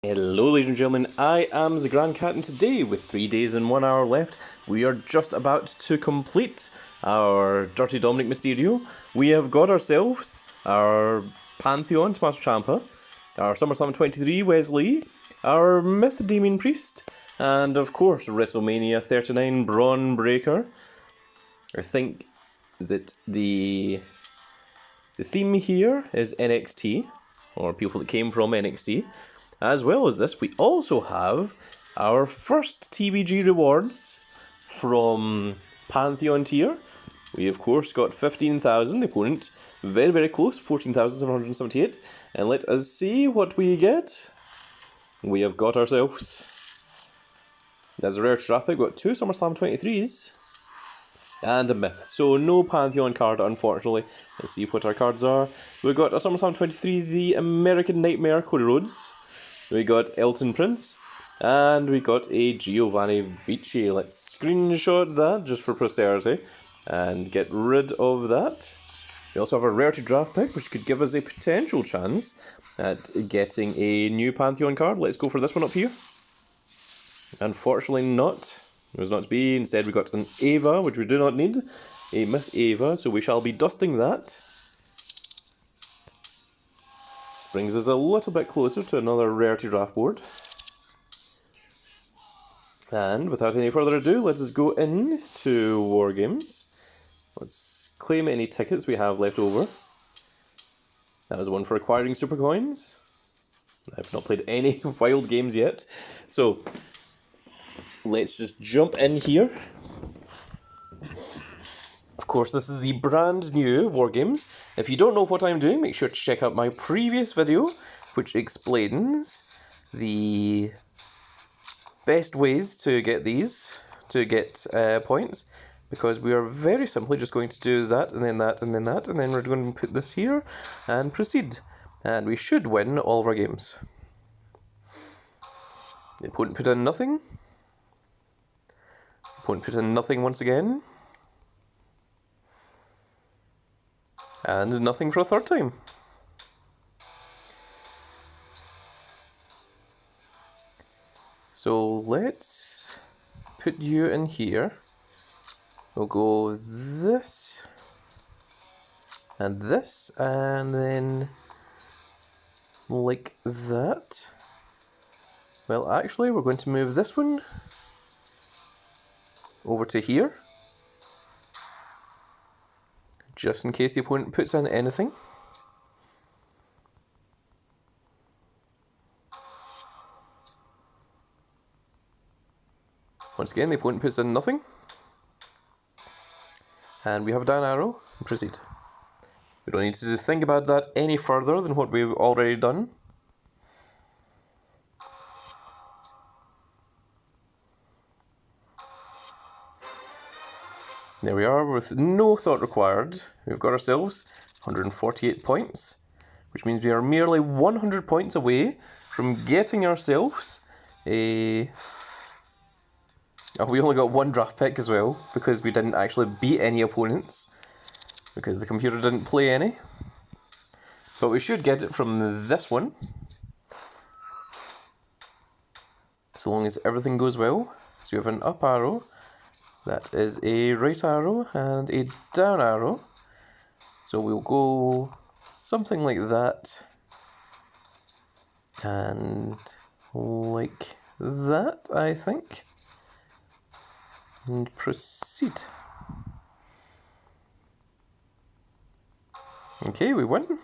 Hello ladies and gentlemen, I am the Grand Cat, and today, with 3 days and 1 hour left, we are just about to complete our Dirty Dominic Mysterio. We have got ourselves our Pantheon Tommaso Ciampa, our SummerSlam 23 Wesley, our Myth Damien Priest, and of course WrestleMania 39 Braun Breaker. I think that the theme here is NXT, or people that came from NXT. As well as this, we also have our first TBG rewards from Pantheon tier. We, of course, got 15,000. The opponent, very, very close, 14,778. And let us see what we get. We have got ourselves, as a rare traffic, got 2 SummerSlam 23s and a myth. So no Pantheon card, unfortunately. Let's see what our cards are. We've got a SummerSlam 23, the American Nightmare, Cody Rhodes. We got Elton Prince, and we got a Giovanni Vici. Let's screenshot that just for posterity and get rid of that. We also have a rarity draft pick, which could give us a potential chance at getting a new Pantheon card. Let's go for this one up here. Unfortunately not. It was not to be. Instead we got an Ava, which we do not need. A Myth Ava, so we shall be dusting that. Brings us a little bit closer to another rarity draft board. And without any further ado, let us go into War Games. Let's claim any tickets we have left over. That was one for acquiring super coins. I've not played any wild games yet. So let's just jump in here. Of course, this is the brand new War Games. If you don't know what I'm doing, make sure to check out my previous video, which explains the best ways to get these, to get points, because we are very simply just going to do that, and then that, and then that, and then we're going to put this here, and proceed. And we should win all of our games. The opponent put in nothing. The opponent put in nothing once again. And nothing for a third time. So let's put you in here. We'll go this, and then like that. Well, actually, we're going to move this one over to here, just in case the opponent puts in anything. Once again, the opponent puts in nothing. And we have a down arrow, and proceed. We don't need to think about that any further than what we've already done. There we are, with no thought required. We've got ourselves 148 points, which means we are merely 100 points away from getting ourselves a... Oh, we only got one draft pick as well, because we didn't actually beat any opponents, because the computer didn't play any. But we should get it from this one, so long as everything goes well. So we have an up arrow, that is a right arrow, and a down arrow. So we'll go something like that, and like that, I think. And proceed. Okay, we win.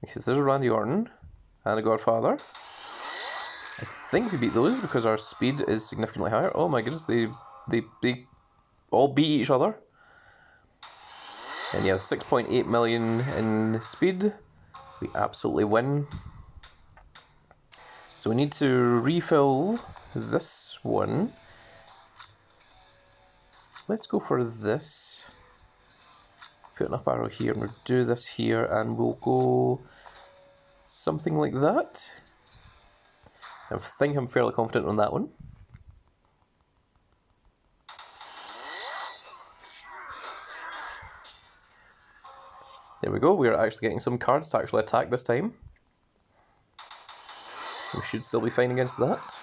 Because there's a Randy Orton and a Godfather. I think we beat those because our speed is significantly higher. Oh my goodness, they all beat each other. And yeah, 6.8 million in speed. We absolutely win. So we need to refill this one. Let's go for this. Put an up arrow here, and we'll do this here, and we'll go something like that. I think I'm fairly confident on that one. There we go, we are actually getting some cards to actually attack this time. We should still be fine against that.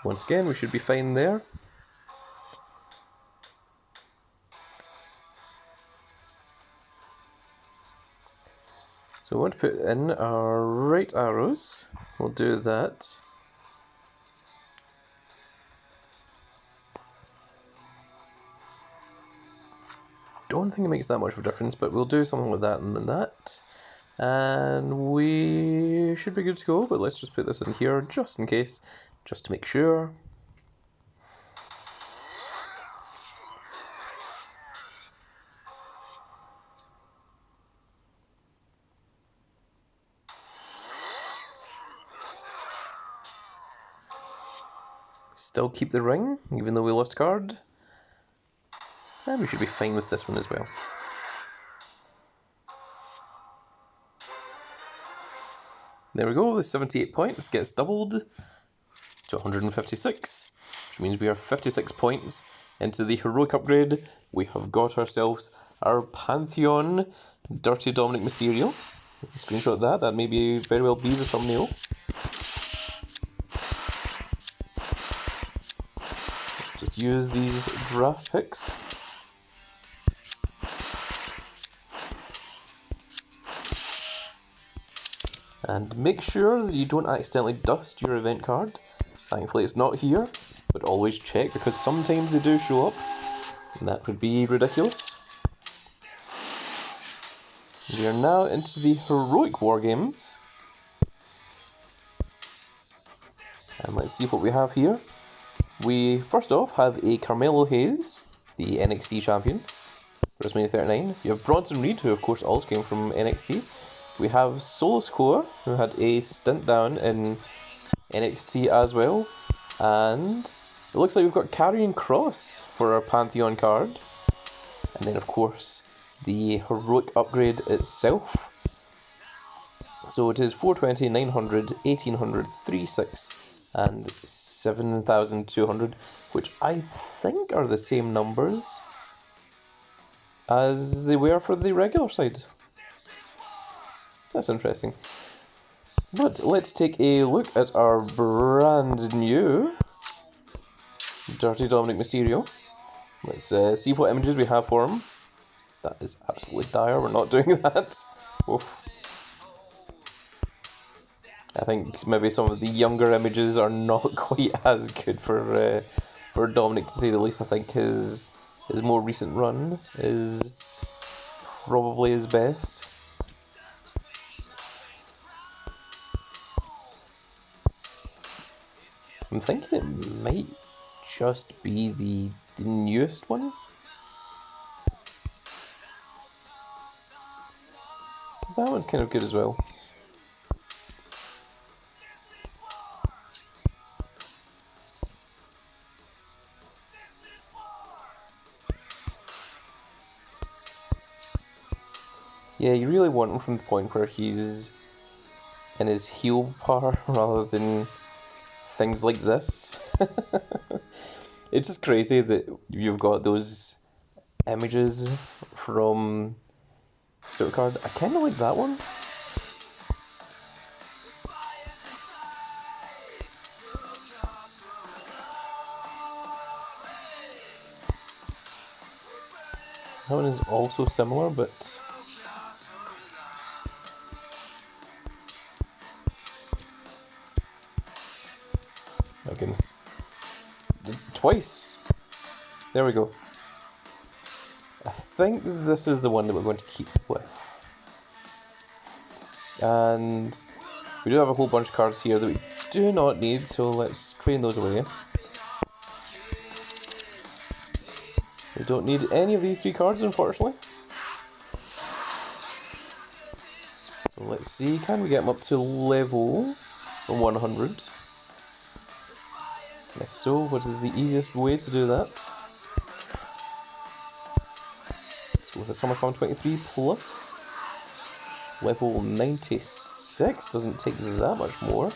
Once again, we should be fine there. So we want to put in our right arrows. We'll do that. Don't think it makes that much of a difference, but we'll do something like that and then that. And we should be good to go, but let's just put this in here just in case, just to make sure. Still keep the ring, even though we lost a card. And we should be fine with this one as well. There we go, the 78 points gets doubled to 156, which means we are 56 points into the heroic upgrade. We have got ourselves our Pantheon Dirty Dominic Mysterio. Screenshot that, that may be very well be the thumbnail. Just use these draft picks. And make sure that you don't accidentally dust your event card. Thankfully it's not here, but always check because sometimes they do show up, and that would be ridiculous. We are now into the heroic war games. And let's see what we have here. We first off have a Carmelo Hayes, the NXT champion, WrestleMania 39. You have Bronson Reed, who of course also came from NXT. We have Solo Sikoa, who had a stint down in NXT as well. And it looks like we've got Karrion Kross for our Pantheon card. And then of course the heroic upgrade itself. So it is 420, 900, 1800, 36 and 7200, which I think are the same numbers as they were for the regular side. That's interesting. But let's take a look at our brand new Dirty Dominic Mysterio. Let's see what images we have for him. That is absolutely dire, we're not doing that. Oof. I think maybe some of the younger images are not quite as good for Dominic, to say the least. I think his more recent run is probably his best. I'm thinking it might just be the newest one. That one's kind of good as well. Yeah, you really want him from the point where he's in his heel par rather than things like this. It's just crazy that you've got those images from Supercard. I kind of like that one. That one is also similar, but oh goodness. Twice! There we go. I think this is the one that we're going to keep with. And we do have a whole bunch of cards here that we do not need, so let's train those away. We don't need any of these three cards, unfortunately. So let's see, can we get them up to level 100? If so, what is the easiest way to do that? Let's go with a Summer Farm 23 plus. Level 96, doesn't take that much more.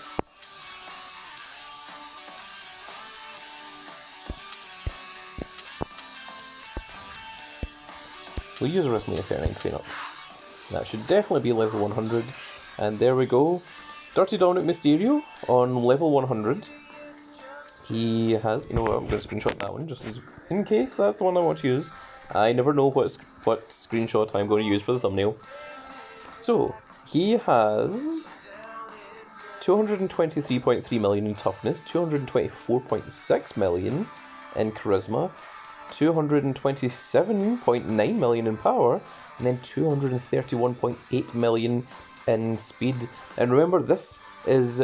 We'll use a WrestleMania 39 train up. That should definitely be level 100. And there we go. Dirty Dominic Mysterio on level 100. He has, you know what, I'm going to screenshot that one just as in case that's the one I want to use. I never know what screenshot I'm going to use for the thumbnail. So, he has 223.3 million in toughness, 224.6 million in charisma, 227.9 million in power, and then 231.8 million in speed. And remember, this is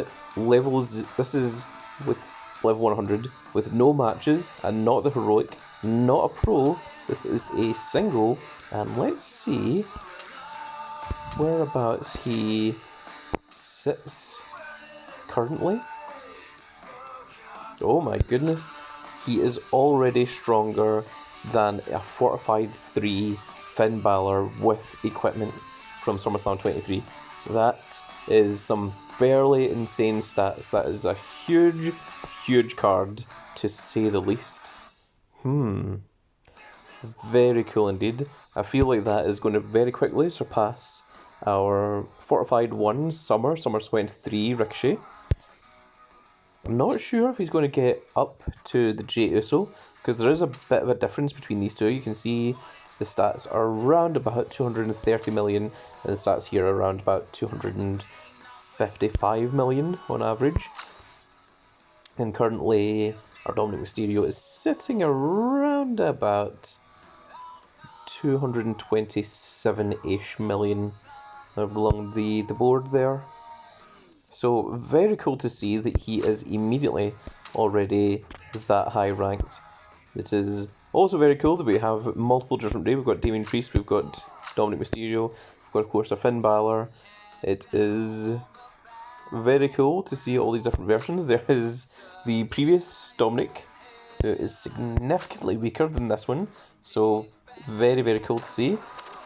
with level 100, with no matches, and not the heroic, not a pro. This is a single, and let's see whereabouts he sits currently. Oh my goodness, he is already stronger than a fortified 3 Finn Balor with equipment from SummerSlam 23. That is some fairly insane stats. That is a huge card, to say the least. Very cool indeed. I feel like that is going to very quickly surpass our fortified 1 Summer 23 Ricochet. I'm not sure if he's going to get up to the Jey Uso, because there is a bit of a difference between these two. You can see the stats are around about 230 million, and the stats here are around about 255 million on average. And currently, our Dominic Mysterio is sitting around about 227-ish million along the board there. So very cool to see that he is immediately already that high ranked. It is also very cool that we have multiple different We've got Damien Priest, we've got Dominic Mysterio, we've got of course a Finn Balor. It is very cool to see all these different versions. There is the previous Dominic, who is significantly weaker than this one. So very cool to see.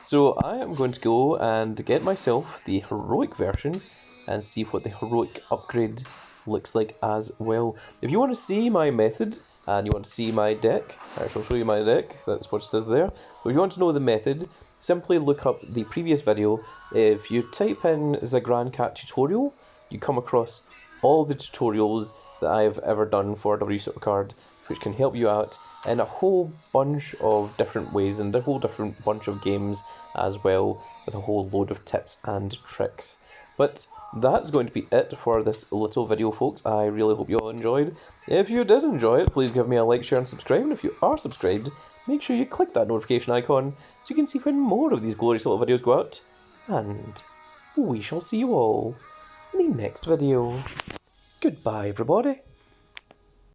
So I am going to go and get myself the heroic version and see what the heroic upgrade looks like as well. If you want to see my method and you want to see my deck, I shall show you my deck. That's what it is there. But if you want to know the method, simply look up the previous video. If you type in Zagrancat tutorial, you come across all the tutorials that I've ever done for WWE Supercard, which can help you out in a whole bunch of different ways and a whole different bunch of games as well, with a whole load of tips and tricks. But that's going to be it for this little video, folks. I really hope you all enjoyed. If you did enjoy it, please give me a like, share and subscribe. And if you are subscribed, make sure you click that notification icon so you can see when more of these glorious little videos go out. And we shall see you all in the next video. Goodbye, everybody.